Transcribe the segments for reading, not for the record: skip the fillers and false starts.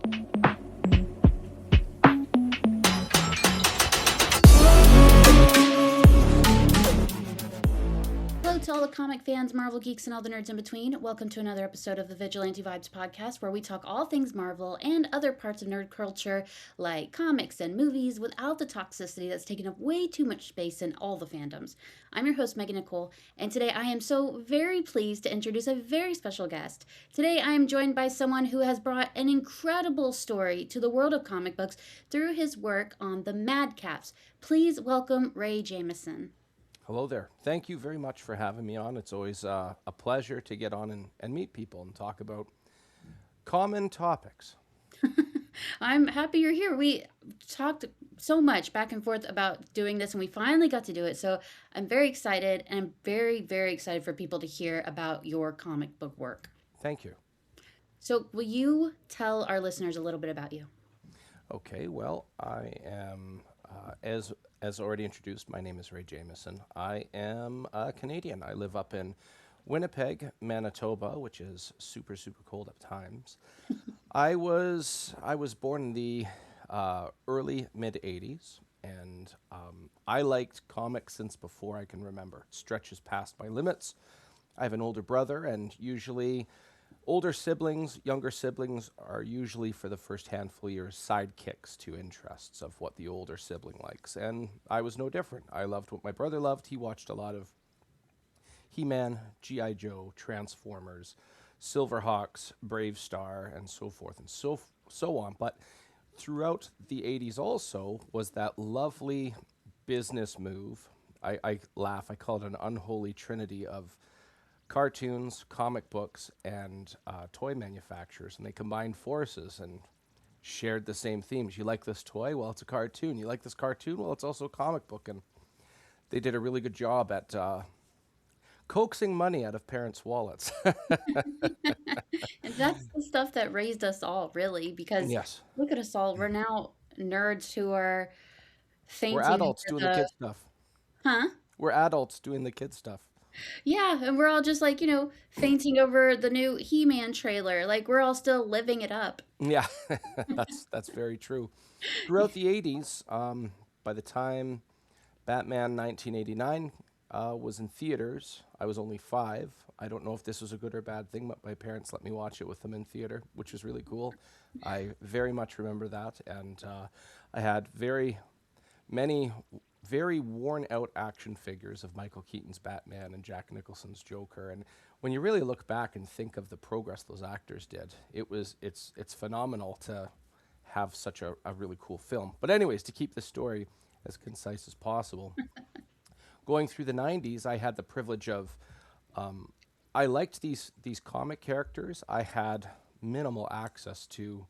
Hello to all the comic fans, Marvel geeks, and all the nerds in between. Welcome to another episode of the Vigilante Vibes podcast, where we talk all things Marvel and other parts of nerd culture, like comics and movies, without the toxicity that's taken up way too much space in all the fandoms. I'm your host, Megan Nicole, and today I am so very pleased to introduce a very special guest. Today I am joined by someone who has brought an incredible story to the world of comic books through his work on the Madcaps. Please welcome Ray Jamison. Hello there. Thank you very much for having me on. It's always a pleasure to get on and meet people and talk about common topics. I'm happy you're here. We talked so much back and forth about doing this, and we finally got to do it. So I'm very excited, and I'm very, very excited for people to hear about your comic book work. Thank you. So, will you tell our listeners a little bit about you? Okay, well, I am, as already introduced, my name is Ray Jamison. I am a Canadian. I live up in Winnipeg, Manitoba, which is super, super cold at times. I was born in the early mid-'80s, and I liked comics since before I can remember. It stretches past my limits. I have an older brother, and usually younger siblings are usually for the first handful of years sidekicks to interests of what the older sibling likes. And I was no different. I loved what my brother loved. He watched a lot of He-Man, G.I. Joe, Transformers, Silverhawks, Brave Star, and so forth and so on. But throughout the 80s also was that lovely business move. I laugh. I call it an unholy trinity of cartoons, comic books, and toy manufacturers, and they combined forces and shared the same themes. You like this toy? Well, it's a cartoon. You like this cartoon? Well, it's also a comic book. And they did a really good job at coaxing money out of parents' wallets. And that's the stuff that raised us all, really, because Yes. look at us all. We're now nerds who are We're fainting adults over doing the the. kid stuff. Huh? We're adults doing the kid stuff. Yeah, and we're all just like, fainting over the new He-Man trailer. Like, we're all still living it up. Yeah, that's very true. Throughout the 80s, by the time Batman 1989 was in theaters, I was only 5. I don't know if this was a good or bad thing, but my parents let me watch it with them in theater, which was really cool. I very much remember that, and I had many very worn out action figures of Michael Keaton's Batman and Jack Nicholson's Joker. And when you really look back and think of the progress those actors did, it's phenomenal to have such a really cool film. But anyways, to keep the story as concise as possible, going through the 90s, I had the privilege of, I liked these comic characters. I had minimal access to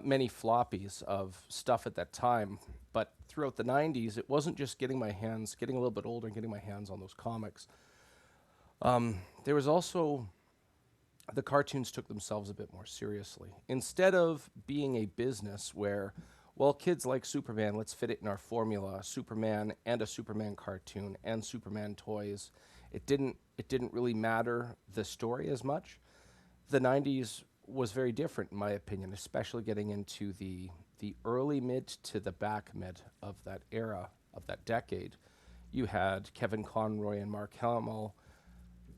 many floppies of stuff at that time. But throughout the 90s, it wasn't just getting a little bit older and getting my hands on those comics. There was also, the cartoons took themselves a bit more seriously. Instead of being a business where, well, kids like Superman, let's fit it in our formula, Superman and a Superman cartoon and Superman toys. It didn't really matter the story as much. The 90s was very different, in my opinion, especially getting into the early mid to the back mid of that era, of that decade. You had Kevin Conroy and Mark Hamill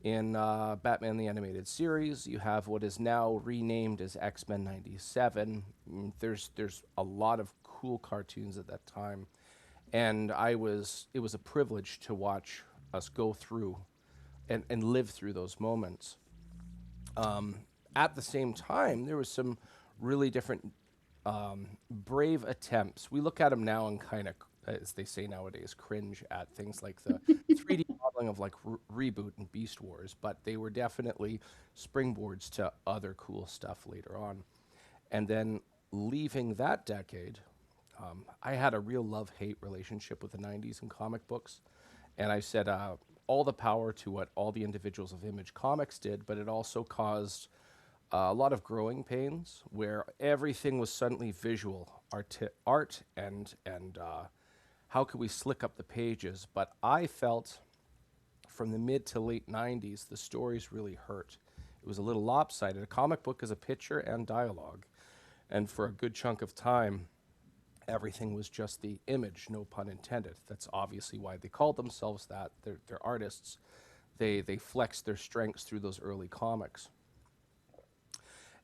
in Batman the Animated Series. You have what is now renamed as X-Men 97. There's a lot of cool cartoons at that time. And it was a privilege to watch us go through and live through those moments. At the same time, there was some really different brave attempts. We look at them now and kind of, as they say nowadays, cringe at things like the 3D modeling of like Reboot and Beast Wars, but they were definitely springboards to other cool stuff later on. And then leaving that decade, I had a real love-hate relationship with the 90s and comic books. And I said all the power to what all the individuals of Image Comics did, but it also caused a lot of growing pains where everything was suddenly visual art and how could we slick up the pages. But I felt from the mid to late 90s, the stories really hurt. It was a little lopsided. A comic book is a picture and dialogue. And for a good chunk of time, everything was just the image, no pun intended. That's obviously why they called themselves that. They're artists. They flexed their strengths through those early comics.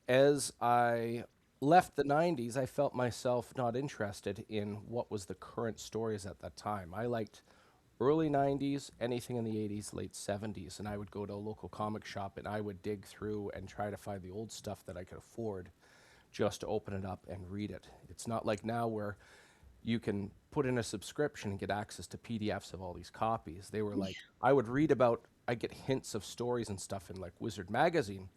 As I left the 90s, I felt myself not interested in what was the current stories at that time. I liked early 90s, anything in the 80s, late 70s, and I would go to a local comic shop and I would dig through and try to find the old stuff that I could afford just to open it up and read it. It's not like now where you can put in a subscription and get access to PDFs of all these copies. They were Yeah. like, I would read about, I get hints of stories and stuff in like Wizard magazine,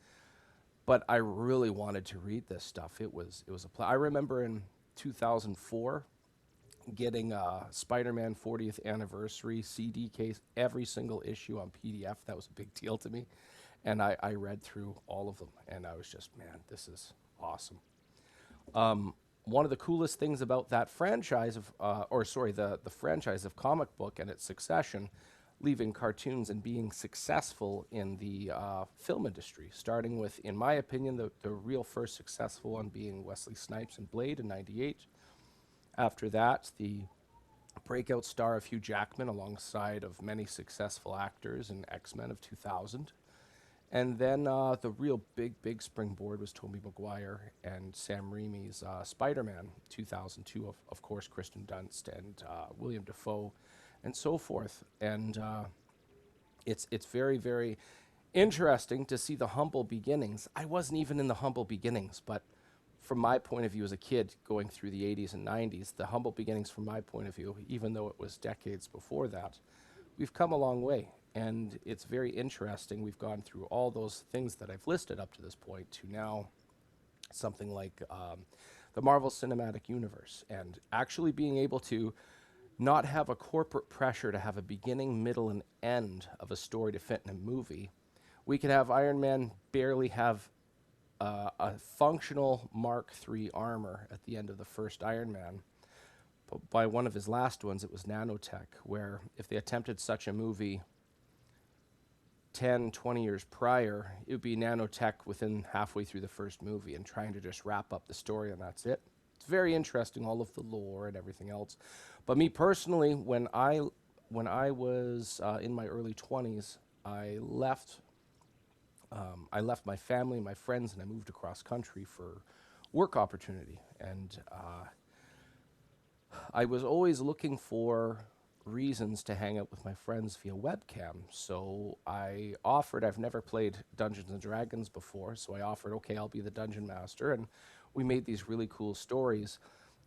but I really wanted to read this stuff. It was I remember in 2004 getting a Spider-Man 40th anniversary CD case, every single issue on PDF. That was a big deal to me, and I read through all of them, and I was just, man, this is awesome. One of the coolest things about that franchise of, or sorry, the franchise of comic book and its succession, leaving cartoons and being successful in the film industry, starting with, in my opinion, the real first successful one being Wesley Snipes and Blade in '98. After that, the breakout star of Hugh Jackman alongside of many successful actors in X-Men of 2000. And then the real big springboard was Tobey Maguire and Sam Raimi's Spider-Man 2002, of course, Kristen Dunst and William Dafoe and so forth. And it's very interesting to see the humble beginnings. I wasn't even in the humble beginnings, but from my point of view as a kid going through the 80s and 90s, the humble beginnings from my point of view, even though it was decades before that, we've come a long way. And it's very interesting. We've gone through all those things that I've listed up to this point to now something like the Marvel Cinematic Universe, and actually being able to not have a corporate pressure to have a beginning, middle, and end of a story to fit in a movie. We could have Iron Man barely have a functional Mark III armor at the end of the first Iron Man. But by one of his last ones, it was nanotech, where if they attempted such a movie 10, 20 years prior, it would be nanotech within halfway through the first movie and trying to just wrap up the story, and that's it. It's very interesting, all of the lore and everything else. But me personally, when I was in my early 20s, I left my family, my friends, and I moved across country for work opportunity. And I was always looking for reasons to hang out with my friends via webcam. So I offered, I've never played Dungeons and Dragons before, so I offered, okay, I'll be the dungeon master. And we made these really cool stories.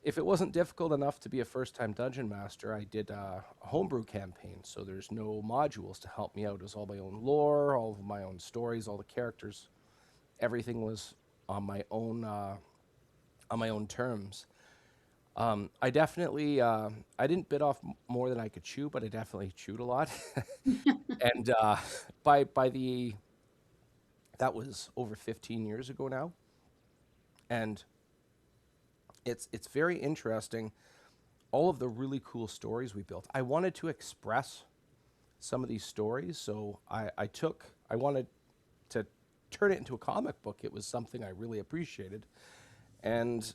If it wasn't difficult enough to be a first time dungeon master, I did a homebrew campaign. So there's no modules to help me out. It was all my own lore, all of my own stories, all the characters. Everything was on my own terms. I definitely, I didn't bit off more than I could chew, but I definitely chewed a lot. And by the that was over 15 years ago now, and it's very interesting. All of the really cool stories we built. I wanted to express some of these stories, so I wanted to turn it into a comic book. It was something I really appreciated, and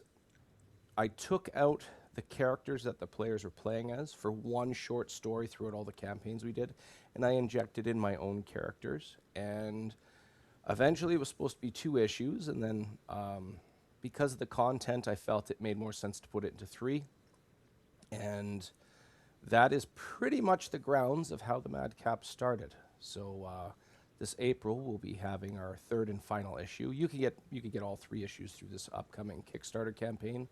I took out the characters that the players were playing as for one short story throughout all the campaigns we did, and I injected in my own characters. And eventually, it was supposed to be 2 issues, and then because of the content, I felt it made more sense to put it into 3. And that is pretty much the grounds of how the Madcaps started. So this April we'll be having our third and final issue. You can get all 3 issues through this upcoming Kickstarter campaign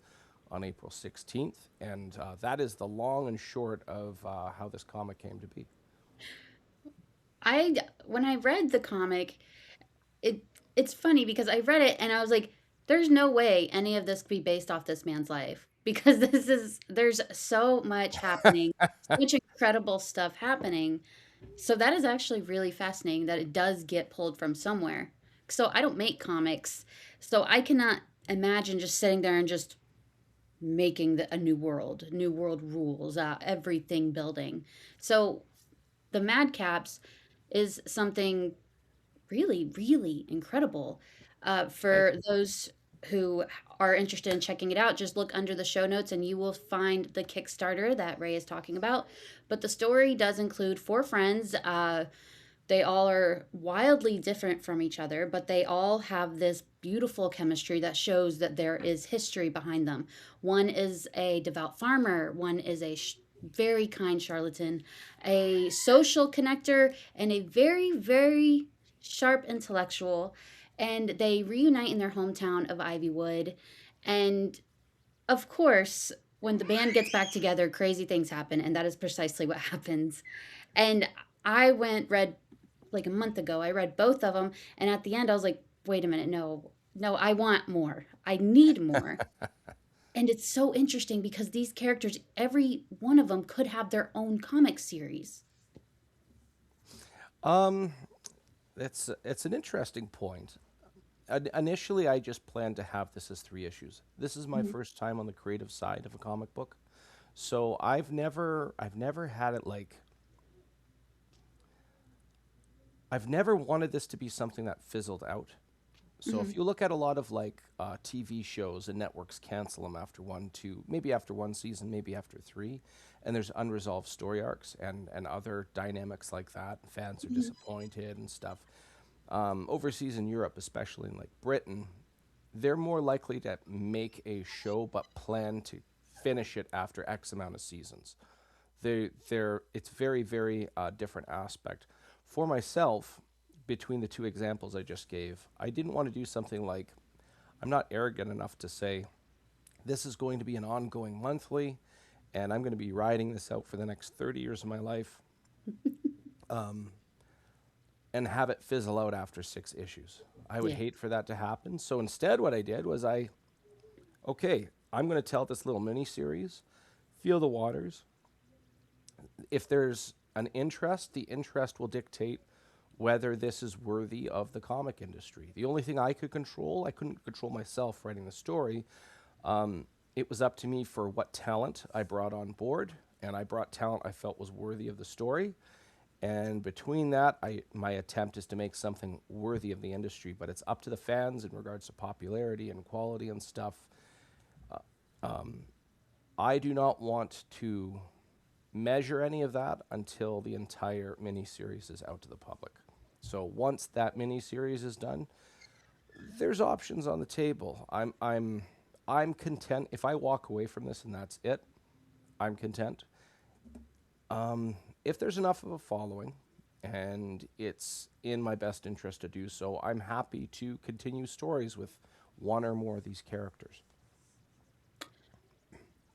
on April 16th, and that is the long and short of how this comic came to be. I when I read the comic, it it's funny because I read it and I was like, there's no way any of this could be based off this man's life because there's so much happening, so much incredible stuff happening. So that is actually really fascinating that it does get pulled from somewhere. So I don't make comics, so I cannot imagine just sitting there and just making a new world rules, everything building. So the Madcaps is something really, really incredible Thank for you. those. who are interested in checking it out, just look under the show notes and you will find the Kickstarter that Ray is talking about. But the story does include four friends. They all are wildly different from each other, but they all have this beautiful chemistry that shows that there is history behind them. One is a devout farmer, one is a very kind charlatan, a social connector, and a very, very sharp intellectual. And they reunite in their hometown of Ivywood. And of course, when the band gets back together, crazy things happen, and that is precisely what happens. And I read like a month ago, I read both of them, and at the end, I was like, wait a minute, no, no, I want more. I need more. And it's so interesting because these characters, every one of them could have their own comic series. Um, it's an interesting point. Initially, I just planned to have this as three issues. This is my Mhm. first time on the creative side of a comic book, so I've never had it like I've never wanted this to be something that fizzled out. So Mhm. if you look at a lot of like TV shows and networks cancel them after one, two, maybe after one season, maybe after three, and there's unresolved story arcs and other dynamics like that. Fans are Mhm. disappointed and stuff. Overseas in Europe, especially in like Britain, they're more likely to make a show but plan to finish it after X amount of seasons. It's very very different aspect. For myself, between the two examples I just gave, I didn't want to do something like, I'm not arrogant enough to say this is going to be an ongoing monthly, and I'm going to be riding this out for the next 30 years of my life, and have it fizzle out after six issues. I would Yeah. hate for that to happen. So instead, what I did was okay, I'm going to tell this little mini series, feel the waters. If there's an interest, the interest will dictate whether this is worthy of the comic industry. The only thing I could control, I couldn't control myself writing the story. It was up to me for what talent I brought on board, and I brought talent I felt was worthy of the story. And between that, my attempt is to make something worthy of the industry, but it's up to the fans in regards to popularity and quality and stuff. I do not want to measure any of that until the entire miniseries is out to the public. So once that miniseries is done, there's options on the table. I'm content if I walk away from this and that's it. I'm content. If there's enough of a following and it's in my best interest to do so, I'm happy to continue stories with one or more of these characters.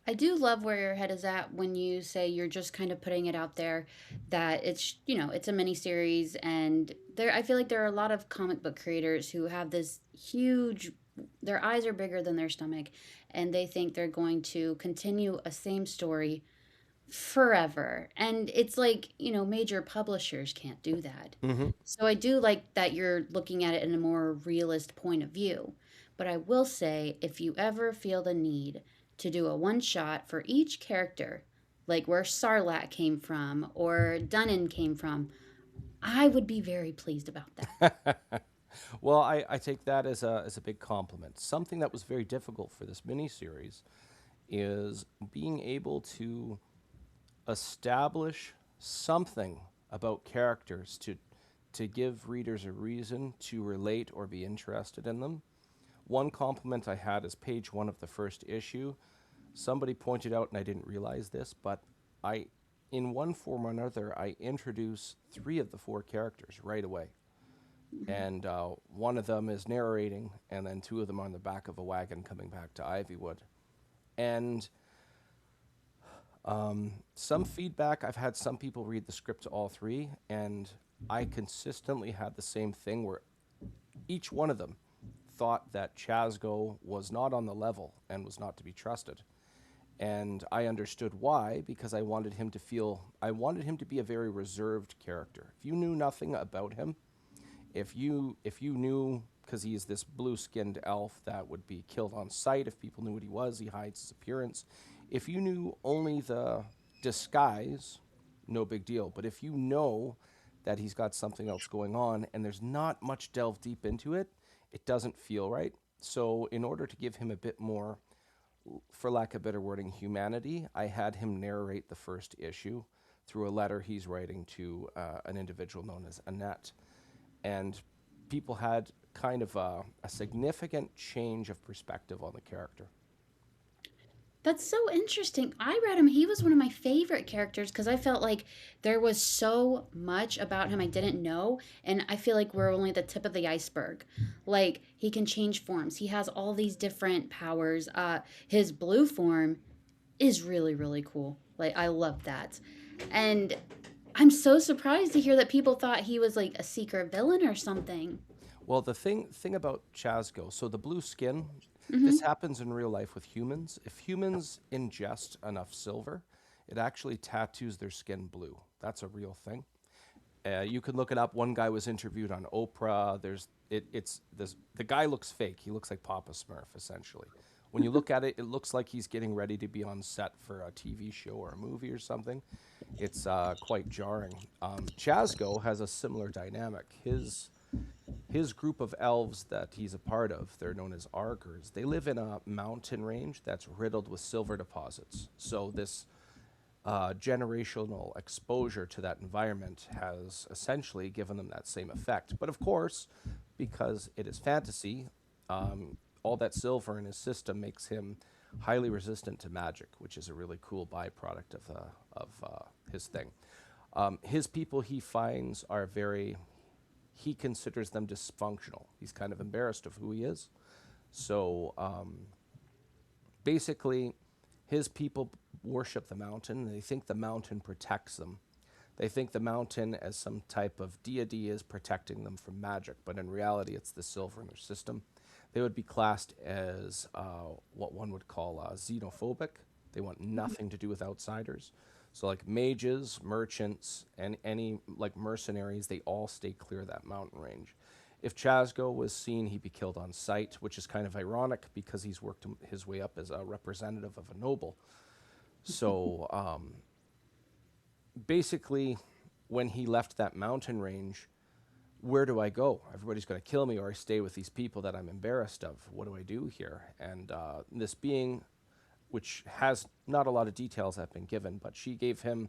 I do love where your head is at when you say you're just kind of putting it out there that it's, it's a mini series. And there I feel like there are a lot of comic book creators who have this huge, their eyes are bigger than their stomach, and they think they're going to continue a same story forever. And it's like, major publishers can't do that. Mm-hmm. So I do like that you're looking at it in a more realist point of view. But I will say, if you ever feel the need to do a one shot for each character, like where Sarlacc came from or Dunnan came from, I would be very pleased about that. Well, I take that as a big compliment. Something that was very difficult for this miniseries is being able to establish something about characters to give readers a reason to relate or be interested in them. One compliment I had is page one of the first issue. Somebody pointed out, and I didn't realize this, but I, in one form or another, I introduce three of the four characters right away. Mhm. And one of them is narrating, and then two of them are on the back of a wagon coming back to Ivywood. And some feedback, I've had some people read the script to all three, and I consistently had the same thing where each one of them thought that Chasgo was not on the level and was not to be trusted. And I understood why, because I wanted him to be a very reserved character. If you knew nothing about him, if you knew, because he's this blue-skinned elf that would be killed on sight if people knew what he was, he hides his appearance. If you knew only the disguise, no big deal. But if you know that he's got something else going on and there's not much delve deep into it, it doesn't feel right. So, in order to give him a bit more, for lack of better wording, humanity, I had him narrate the first issue through a letter he's writing to an individual known as Annette. And people had kind of a significant change of perspective on the character. That's so interesting. I read him. He was one of my favorite characters because I felt like there was so much about him I didn't know. And I feel like we're only the tip of the iceberg. Like, he can change forms, he has all these different powers. His blue form is really, really cool. Like, I love that. And I'm so surprised to hear that people thought he was like a secret villain or something. Well, the thing about Chasgo, so the blue skin, this Hmm. happens in real life with humans. If humans ingest enough silver, it actually tattoos their skin blue. That's a real thing. You can look it up. One guy was interviewed on Oprah. It's this. The guy looks fake. He looks like Papa Smurf, essentially. When you look at it, it looks like he's getting ready to be on set for a TV show or a movie or something. It's quite jarring. Chasgo has a similar dynamic. His group of elves that he's a part of, they're known as Argers. They live in a mountain range that's riddled with silver deposits. So this generational exposure to that environment has essentially given them that same effect. But of course, because it is fantasy, all that silver in his system makes him highly resistant to magic, which is a really cool byproduct of his thing. His people he finds are very, he considers them dysfunctional. He's kind of embarrassed of who he is. So basically, his people worship the mountain. They think the mountain protects them. They think the mountain, as some type of deity, is protecting them from magic, but in reality, it's the silver in their system. They would be classed as what one would call xenophobic. They want nothing to do with outsiders. So, like mages, merchants, and any like mercenaries, they all stay clear of that mountain range. If Chasgo was seen, he'd be killed on sight, which is kind of ironic because he's worked his way up as a representative of a noble. So basically, when he left that mountain range, where do I go? Everybody's going to kill me, or I stay with these people that I'm embarrassed of. What do I do here? And this being, which has not a lot of details have been given, but she gave him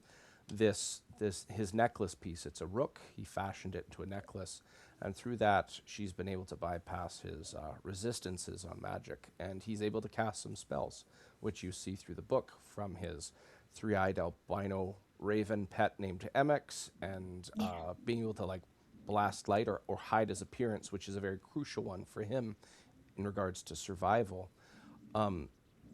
this his necklace piece. It's a rook. He fashioned it into a necklace, and through that, she's been able to bypass his resistances on magic, and he's able to cast some spells, which you see through the book from his three-eyed albino raven pet named Mx, and Yeah. being able to like blast light or hide his appearance, which is a very crucial one for him in regards to survival.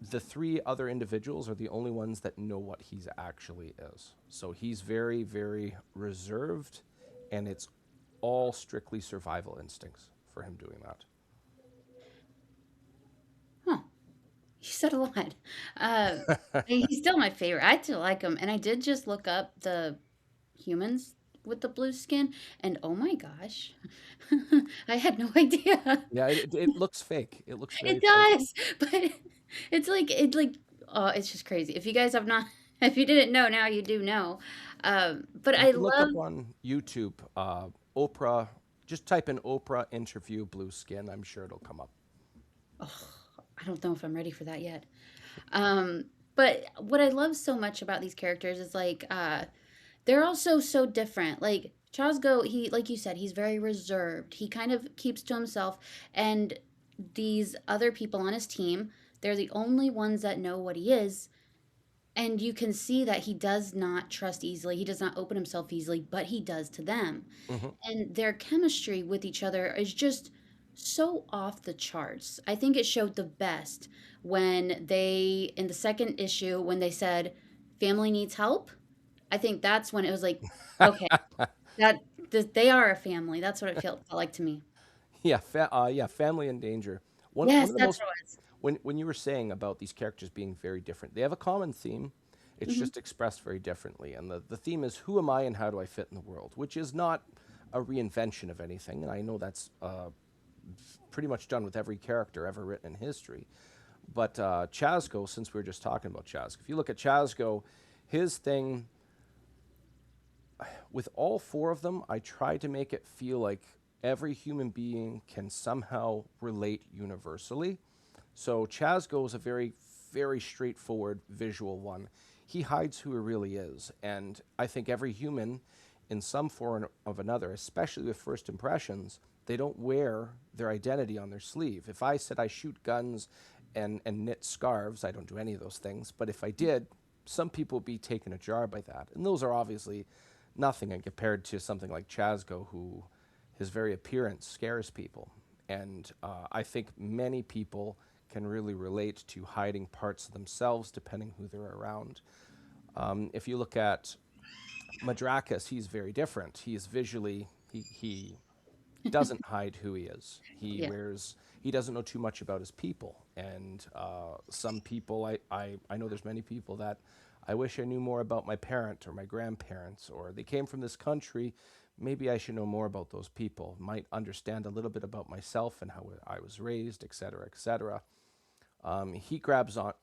The three other individuals are the only ones that know what he's actually is. So he's very, very reserved, and it's all strictly survival instincts for him doing that. Huh. You said a lot. Uh, he's still my favorite. I still like him. And I did just look up the humans with the blue skin, and oh my gosh, I had no idea. Yeah, it looks fake. It looks It very fake. does, but oh, it's just crazy. If you guys have not, if you didn't know, now you do know. But You I can look love. up on YouTube, Oprah. Just type in Oprah interview blue skin. I'm sure it'll come up. Oh, I don't know if I'm ready for that yet. Um, but what I love so much about these characters is like they're also so different. Like Chasgo, he like you said, he's very reserved. He kind of keeps to himself, and these other people on his team, they're the only ones that know what he is, and you can see that he does not trust easily. He does not open himself easily, but he does to them. Hmm. And their chemistry with each other is just so off the charts. I think it showed the best when they, in the second issue, when they said, family needs help. I think that's when it was like, okay, that they are a family. That's what it felt like to me. Yeah, yeah, family in danger. One Yes, of the that's most what it was. when you were saying about these characters being very different, they have a common theme. It's Hmm. just expressed very differently, and the theme is who am I and how do I fit in the world, which is not a reinvention of anything. And I know that's pretty much done with every character ever written in history. But Chasgo, since we were just talking about Chasgo, if you look at Chasgo, his thing with all four of them, I tried to make it feel like every human being can somehow relate universally. So Chazgo is a very, very straightforward visual one. He hides who he really is, and I think every human, in some form of another, especially with first impressions, they don't wear their identity on their sleeve. If I said I shoot guns and knit scarves, I don't do any of those things, but if I did, some people would be taken ajar by that. And those are obviously nothing and compared to something like Chazgo, who his very appearance scares people. And I think many people can really relate to hiding parts of themselves depending who they're around. If you look at Madrakis, he's very different. He is visually, he doesn't hide who he is. Yeah. He doesn't know too much about his people. And some people, I know there's many people that I wish I knew more about my parent or my grandparents, or they came from this country. Maybe I should know more about those people, might understand a little bit about myself and how I was raised, et cetera, et cetera. He grabs on,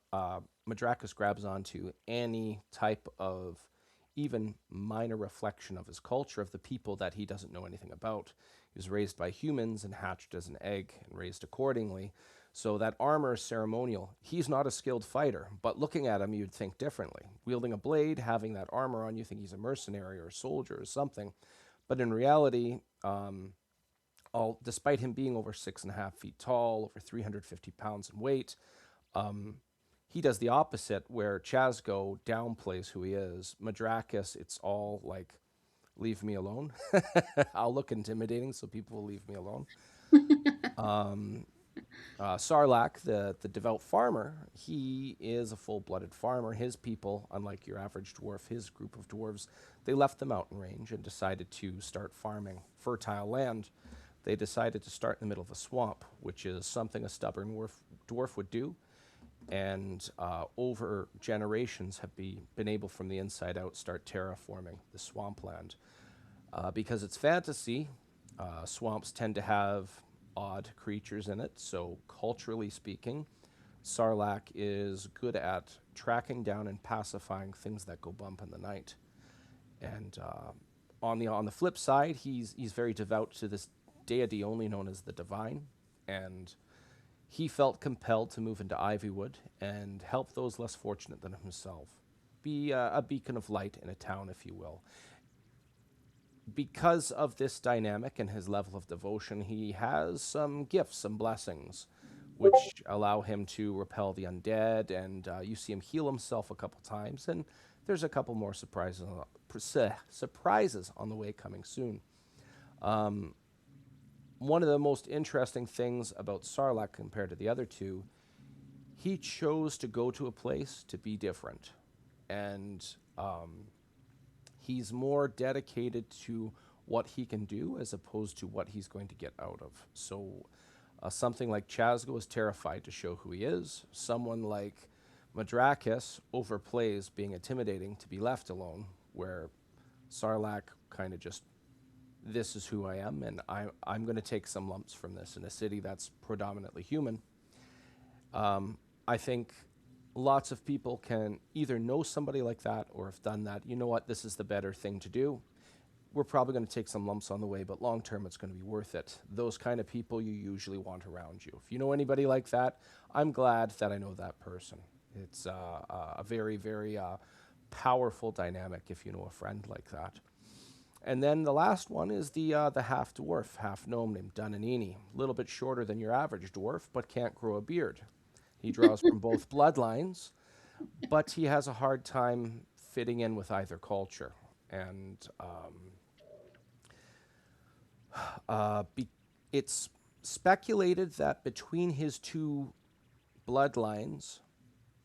Madrakis grabs onto any type of even minor reflection of his culture, of the people that he doesn't know anything about. He was raised by humans and hatched as an egg and raised accordingly. So that armor is ceremonial. He's not a skilled fighter, but looking at him, you'd think differently. Wielding a blade, having that armor on, you think he's a mercenary or a soldier or something. But in reality, despite him being over 6.5 feet tall, over 350 pounds in weight, he does the opposite, where Chazgo downplays who he is. Madrakis, it's all like, leave me alone. I'll look intimidating, so people will leave me alone. Sarlacc, the devout farmer, he is a full-blooded farmer. His people, unlike your average dwarf, his group of dwarves, they left the mountain range and decided to start farming fertile land. They decided to start in the middle of a swamp, which is something a stubborn dwarf would do, and over generations have been able from the inside out start terraforming the swampland. Because it's fantasy, swamps tend to have odd creatures in it, so culturally speaking, Sarlacc is good at tracking down and pacifying things that go bump in the night. And on the flip side, he's very devout to this deity only known as the Divine, and he felt compelled to move into Ivywood and help those less fortunate than himself. Be a beacon of light in a town, if you will. Because of this dynamic and his level of devotion, he has some gifts, some blessings, which allow him to repel the undead. And you see him heal himself a couple times, and there's a couple more surprises on the way coming soon. One of the most interesting things about Sarlacc compared to the other two, he chose to go to a place to be different. And he's more dedicated to what he can do as opposed to what he's going to get out of. So something like Chazgo is terrified to show who he is. Someone like Madrakis overplays being intimidating to be left alone, where Sarlacc kind of just, this is who I am, and I'm going to take some lumps from this in a city that's predominantly human. I think lots of people can either know somebody like that or have done that. You know what? This is the better thing to do. We're probably going to take some lumps on the way, but long term, it's going to be worth it. Those kind of people you usually want around you. If you know anybody like that, I'm glad that I know that person. It's a very, very powerful dynamic if you know a friend like that. And then the last one is the half dwarf, half gnome named Dunanini. A little bit shorter than your average dwarf, but can't grow a beard. He draws from both bloodlines, but he has a hard time fitting in with either culture. And it's speculated that between his two bloodlines,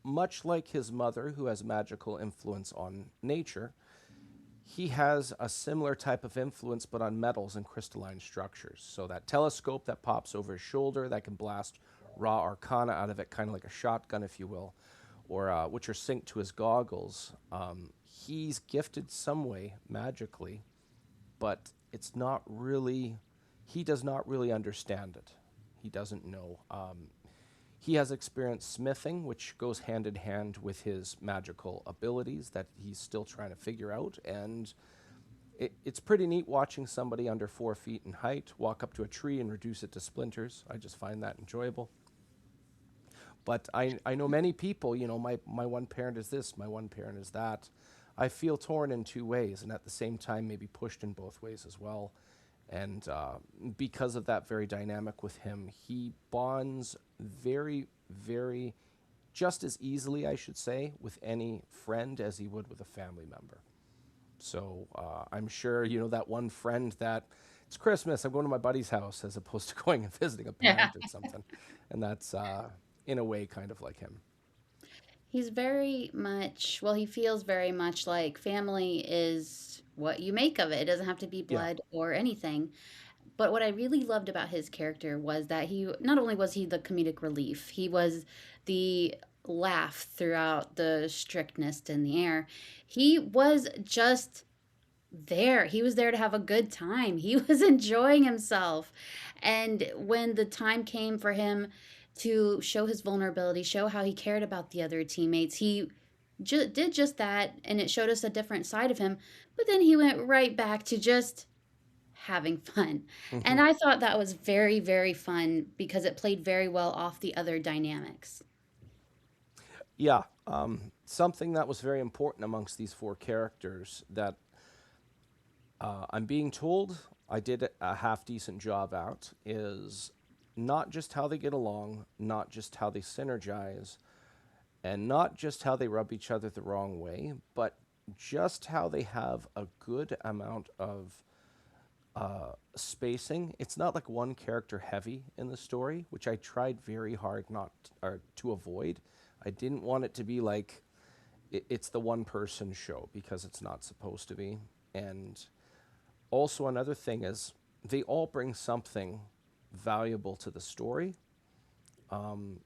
much like his mother, who has magical influence on nature, he has a similar type of influence, but on metals and crystalline structures. So that telescope that pops over his shoulder that can blast raw arcana out of it, kind of like a shotgun, if you will, or which are synced to his goggles. He's gifted some way magically, but it's not really. He does not really understand it. He doesn't know. He has experienced smithing, which goes hand in hand with his magical abilities that he's still trying to figure out. And It's pretty neat watching somebody under 4 feet in height walk up to a tree and reduce it to splinters. I just find that enjoyable. But I know many people, my one parent is this, my one parent is that. I feel torn in two ways and at the same time maybe pushed in both ways as well. And because of that very dynamic with him, he bonds very, very, just as easily, I should say, with any friend as he would with a family member. So I'm sure, that one friend that it's Christmas, I'm going to my buddy's house as opposed to going and visiting a Yeah. parent or something. And that's, in a way, kind of like him. He's very much, well, he feels very much like family is what you make of it. It doesn't have to be Yeah. blood or anything. But what I really loved about his character was that he not only was he the comedic relief, he was the laugh throughout the strictness in the air. He was just there. He was there to have a good time. He was enjoying himself. And when the time came for him to show his vulnerability, show how he cared about the other teammates, he did just that. And it showed us a different side of him. But then he went right back to just having fun. And Hmm. I thought that was very, very fun because it played very well off the other dynamics. Yeah. Something that was very important amongst these four characters that I'm being told I did a half decent job at is not just how they get along, not just how they synergize, and not just how they rub each other the wrong way, but just how they have a good amount of spacing. It's not like one character heavy in the story, which I tried very hard not or to avoid. I didn't want it to be like it's the one person show because it's not supposed to be. And also another thing is they all bring something valuable to the story.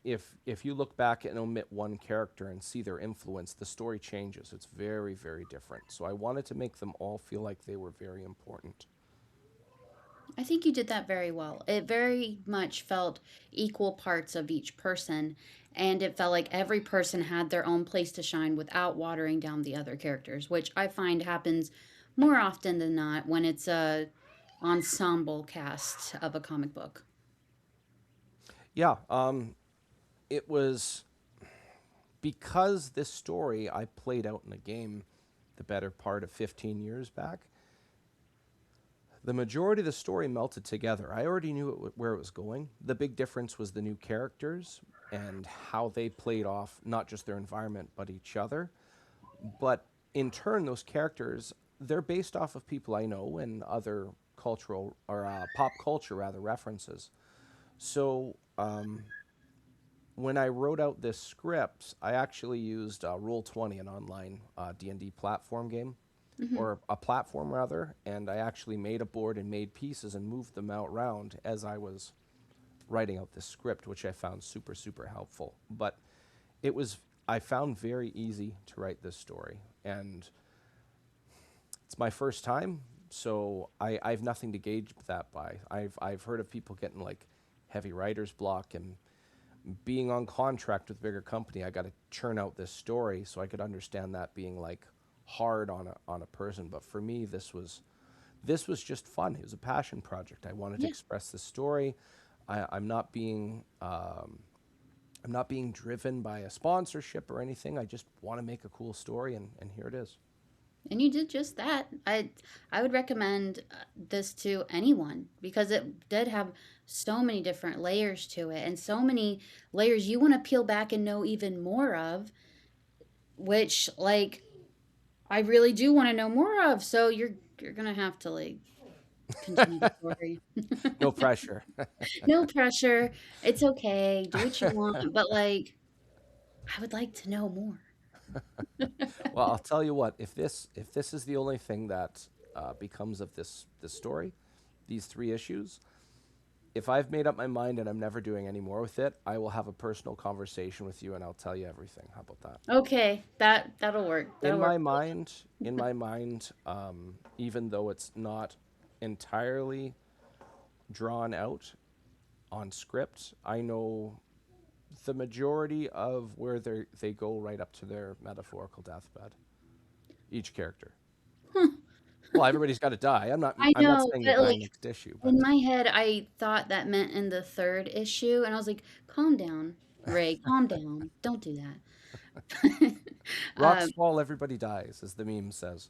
If you look back and omit one character and see their influence, the story changes. It's very, very different. So I wanted to make them all feel like they were very important. I think you did that very well. It very much felt equal parts of each person, and it felt like every person had their own place to shine without watering down the other characters, which I find happens more often than not when it's a ensemble cast of a comic book. Yeah, it was because this story I played out in a game the better part of 15 years back. The majority of the story melted together. I already knew where it was going. The big difference was the new characters and how they played off not just their environment but each other. But in turn, those characters they're based off of people I know and other cultural or pop culture rather references. So when I wrote out this script, I actually used Roll20, an online D&D platform game, Hmm. or a platform rather, and I actually made a board and made pieces and moved them out round as I was writing out this script, which I found super, super helpful. But it was, I found very easy to write this story. And it's my first time, so I have nothing to gauge that by. I've heard of people getting like heavy writer's block and being on contract with a bigger company, I got to churn out this story, so I could understand that being like hard on a person. But for me, this was just fun. It was a passion project. I wanted to Yeah. express this story. I'm not being I'm not being driven by a sponsorship or anything. I just want to make a cool story, and here it is. And you did just that. I would recommend this to anyone because it did have so many different layers to it and so many layers you want to peel back and know even more of, which like I really do want to know more of. So you're going to have to like continue the story. No pressure. No pressure. It's okay. Do what you want, but like I would like to know more. Well, I'll tell you what. If this is the only thing that becomes of this story, these three issues, if I've made up my mind and I'm never doing any more with it, I will have a personal conversation with you and I'll tell you everything. How about that? Okay, that'll work. In That'll work. my mind, even though it's not entirely drawn out on script, I know the majority of where they go right up to their metaphorical deathbed. Each character. Well, everybody's got to die. I I'm not know, saying they but, die like, next issue, in but my head, I thought that meant in the 3rd issue, and I was like, "Calm down, Ray, calm down. Don't do that." rocks Um, fall, everybody dies, as the meme says.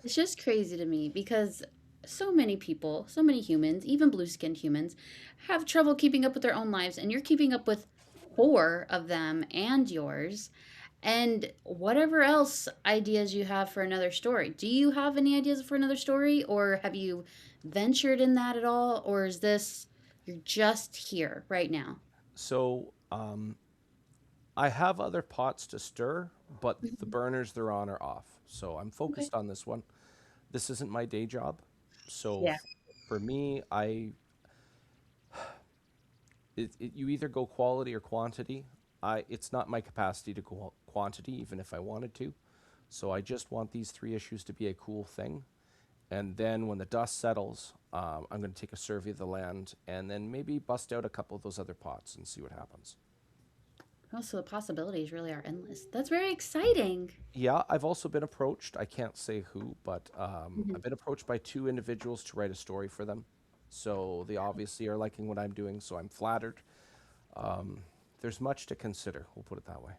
it's just crazy to me because so many people, so many humans, even blue-skinned humans, have trouble keeping up with their own lives, and you're keeping up with 4 of them and yours, and whatever else ideas you have for another story. Do you have any ideas for another story, or have you ventured in that at all, or is this you're just here right now? So I have other pots to stir, but the Mhm. burners they're on are off. So I'm Okay. focused on this one. This isn't my day job. So Yeah. for me, you either go quality or quantity. It's not my capacity to go quantity, even if I wanted to. So I just want these 3 issues to be a cool thing. And then when the dust settles, I'm going to take a survey of the land and then maybe bust out a couple of those other pots and see what happens. Also, the possibilities really are endless. That's very exciting. Yeah, I've also been approached. I can't say who, but Mhm. I've been approached by 2 individuals to write a story for them. So they obviously are liking what I'm doing, so I'm flattered. Um, there's much to consider. We'll put it that way.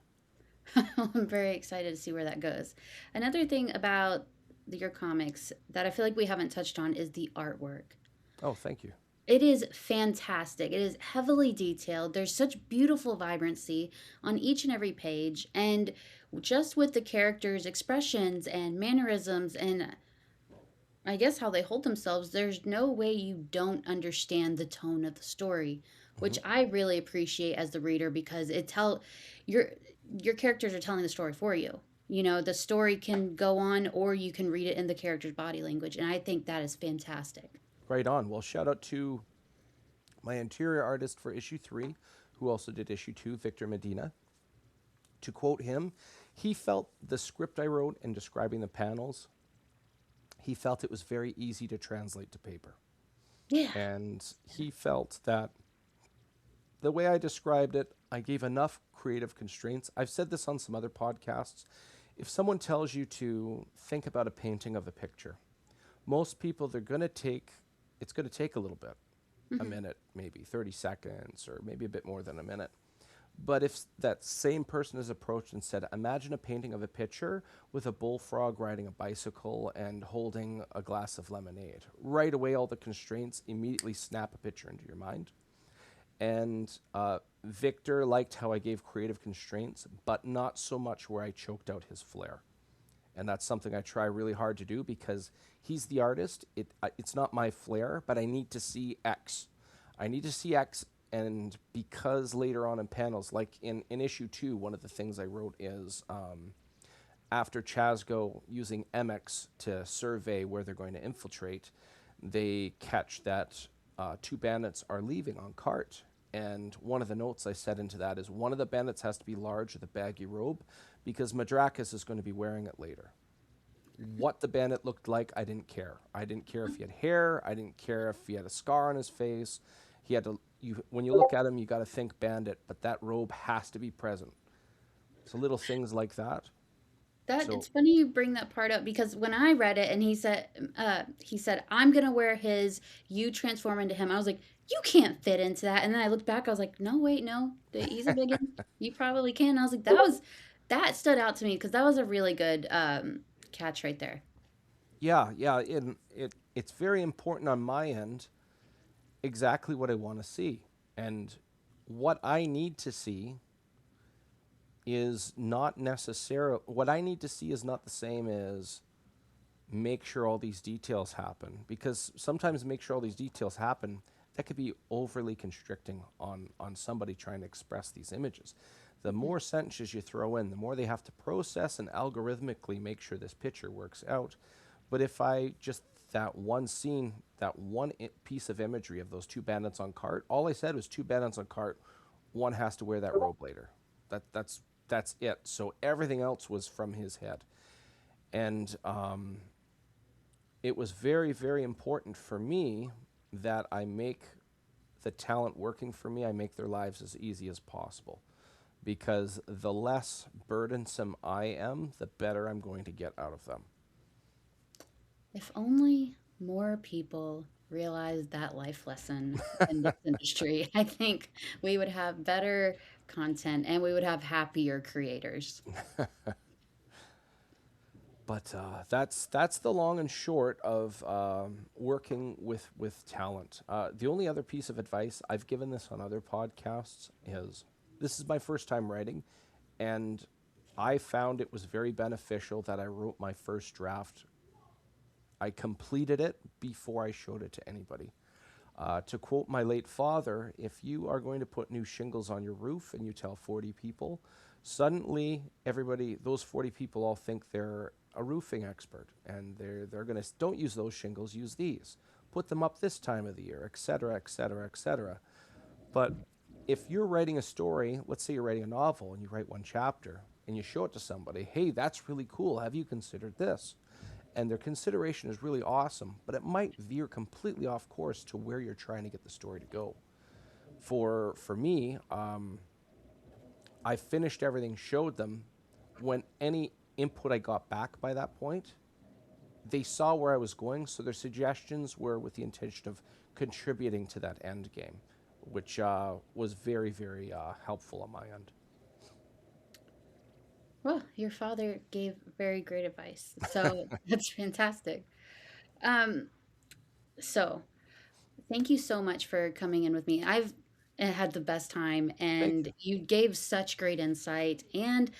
I'm very excited to see where that goes. Another thing about your comics that I feel like we haven't touched on is the artwork. Oh, thank you. It is fantastic. It is heavily detailed. There's such beautiful vibrancy on each and every page. And just with the characters' expressions and mannerisms and I guess how they hold themselves, there's no way you don't understand the tone of the story, which Hmm. I really appreciate as the reader because your your characters are telling the story for you. You know, the story can go on or you can read it in the character's body language, and I think that is fantastic. Right on. Well, shout out to my interior artist for issue 3, who also did issue 2, Victor Medina. To quote him, he felt the script I wrote and describing the panels, he felt it was very easy to translate to paper. Yeah. And he felt that the way I described it, I gave enough creative constraints. I've said this on some other podcasts. If someone tells you to think about a painting of a picture, most people it's going to take a little bit, a Hmm. minute, maybe 30 seconds, or maybe a bit more than a minute. But if that same person is approached and said, imagine a painting of a picture with a bullfrog riding a bicycle and holding a glass of lemonade, right away all the constraints immediately snap a picture into your mind. And Victor liked how I gave creative constraints, but not so much where I choked out his flair. And that's something I try really hard to do because he's the artist. It's not my flair, but I need to see X. I need to see X, and because later on in panels, like in issue 2, one of the things I wrote is after Chasgo using MX to survey where they're going to infiltrate, they catch that 2 bandits are leaving on cart. And one of the notes I said into that is one of the bandits has to be large with a baggy robe because Madrakis is going to be wearing it later. What the bandit looked like, I didn't care. I didn't care if he had hair. I didn't care if he had a scar on his face. He had to. When you look at him, you got to think bandit, but that robe has to be present. So little things like that. That So it's funny you bring that part up because when I read it and he said I'm gonna wear his, you transform into him. I was like, you can't fit into that. And then I looked back, I was like, no, wait, no, he's a big one. You probably can. I was like, that stood out to me because that was a really good catch right there. yeah, yeah, and it's very important on my end exactly what I want to see, and what I need to see is not necessarily what I need to see is not the same as make sure all these details happen, because sometimes make sure all these details happen, that could be overly constricting on somebody trying to express these images. The more sentences you throw in, the more they have to process and algorithmically make sure this picture works out. But if I just that one scene, that one piece of imagery of those 2 bandits on cart, all I said was 2 bandits on cart, one has to wear that robe later. That's it. So everything else was from his head. And it was very, very important for me that I make the talent working for me, I make their lives as easy as possible. because the less burdensome I am, the better I'm going to get out of them. If only more people realized that life lesson in this industry, I think we would have better content and we would have happier creators. But that's the long and short of working with talent. The only other piece of advice I've given this on other podcasts is this is my first time writing, and I found it was very beneficial that I wrote my first draft. I completed it before I showed it to anybody. To quote my late father, if you are going to put new shingles on your roof and you tell 40 people, suddenly everybody, those 40 people all think they're a roofing expert, and they're going to, don't use those shingles, use these. Put them up this time of the year, et cetera, et cetera, et cetera. But if you're writing a story, let's say you're writing a novel and you write one chapter and you show it to somebody, hey, that's really cool. Have you considered this? And their consideration is really awesome, but it might veer completely off course to where you're trying to get the story to go. For me, I finished everything, showed them. When any input I got back by that point, they saw where I was going, so their suggestions were with the intention of contributing to that end game, which was very, very helpful on my end. Well, your father gave very great advice. So that's fantastic. Um, so thank you so much for coming in with me. I've had the best time Thank and you. you gave such great insight and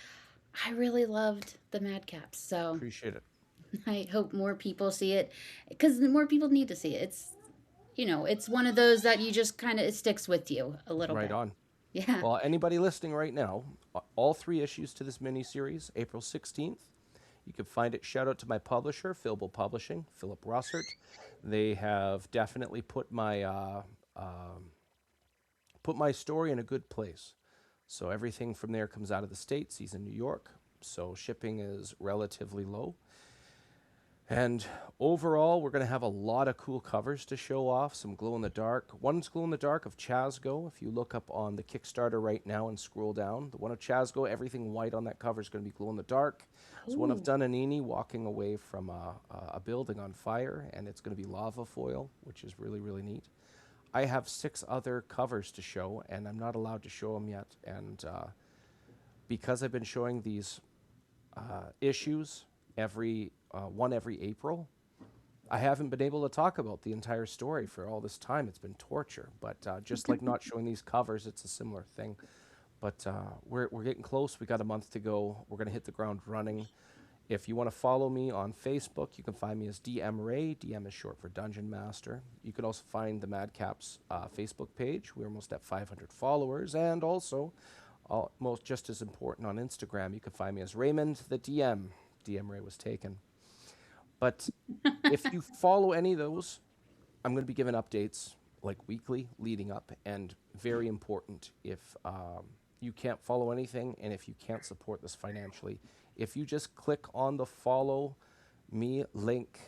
I really loved the Madcaps. So Appreciate it. I hope more people see it because more people need to see it. It's one of those that you just kind of, it sticks with you a little Right bit. on. Yeah. Well, anybody listening right now, all three issues to this miniseries, April 16th. You can find it. Shout out to my publisher, Philbo Publishing, Philip Russert. They have definitely put my story in a good place. So everything from there comes out of the States. He's in New York, so shipping is relatively low. And overall, we're going to have a lot of cool covers to show off. Some glow in the dark. One's glow in the dark of Chasgo. If you look up on the Kickstarter right now and scroll down, the one of Chasgo, everything white on that cover is going to be glow in the dark. There's one of Ooh. Dunanini walking away from a building on fire, and it's going to be lava foil, which is really, really neat. I have 6 other covers to show, and I'm not allowed to show them yet. And because I've been showing these issues every April, I haven't been able to talk about the entire story for all this time. It's been torture. But just like not showing these covers, it's a similar thing. But we're getting close. We got a month to go. We're going to hit the ground running. If you want to follow me on Facebook, you can find me as DM Ray. DM is short for Dungeon Master. You can also find the Madcaps Facebook page. We're almost at 500 followers. And also, most just as important, on Instagram, you can find me as Raymond the DM. DM Ray was taken. But if you follow any of those, I'm going to be giving updates like weekly leading up. And very important, if you can't follow anything and if you can't support this financially, if you just click on the follow me link,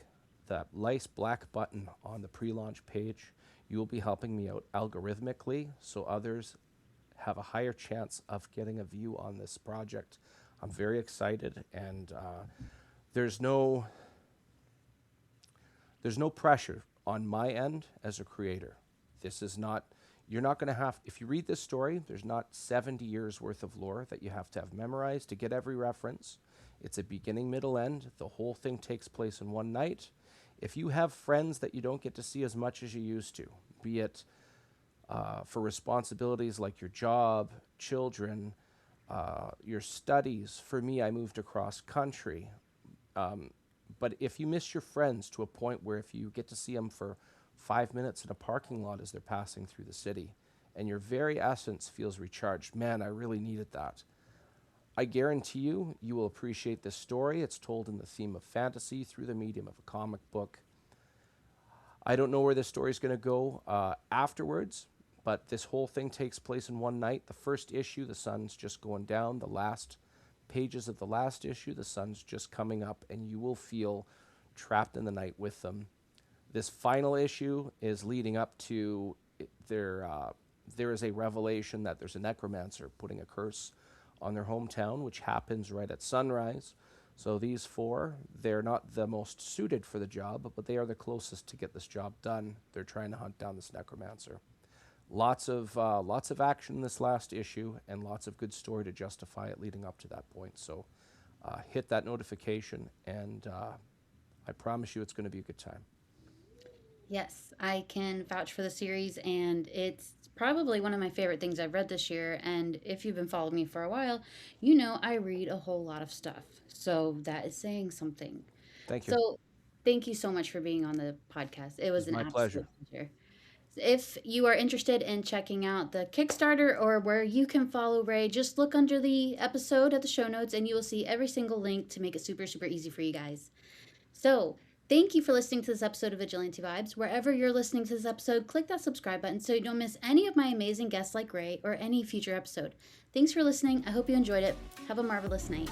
that nice black button on the pre-launch page, you will be helping me out algorithmically so others have a higher chance of getting a view on this project. I'm very excited, and there's no there's no pressure on my end as a creator. This is not, you're not going to have, if you read this story, there's not 70 years worth of lore that you have to have memorized to get every reference. It's a beginning, middle, end. The whole thing takes place in one night. If you have friends that you don't get to see as much as you used to, be it for responsibilities like your job, children, your studies. For me, I moved across country. But if you miss your friends to a point where if you get to see them for 5 minutes in a parking lot as they're passing through the city, and your very essence feels recharged, man, I really needed that. I guarantee you, you will appreciate this story. It's told in the theme of fantasy through the medium of a comic book. I don't know where this story is going to go afterwards, but this whole thing takes place in one night. The first issue, the sun's just going down. The last pages of the last issue, the sun's just coming up, and you will feel trapped in the night with them. This final issue is leading up to their there is a revelation that there's a necromancer putting a curse on their hometown, which happens right at sunrise. So these four, they're not the most suited for the job, but they are the closest to get this job done. They're trying to hunt down this necromancer. Lots of action in this last issue, and lots of good story to justify it leading up to that point. So hit that notification, and I promise you it's going to be a good time. Yes, I can vouch for the series, and it's probably one of my favorite things I've read this year. And if you've been following me for a while, you know I read a whole lot of stuff. So that is saying something. Thank you. So thank you so much for being on the podcast. It was It's an my absolute pleasure. pleasure. If you are interested in checking out the Kickstarter or where you can follow Ray, just look under the episode at the show notes and you will see every single link to make it super, super easy for you guys. So, thank you for listening to this episode of Vigilante Vibes. Wherever you're listening to this episode, click that subscribe button so you don't miss any of my amazing guests like Ray or any future episode. Thanks for listening. I hope you enjoyed it. Have a marvelous night.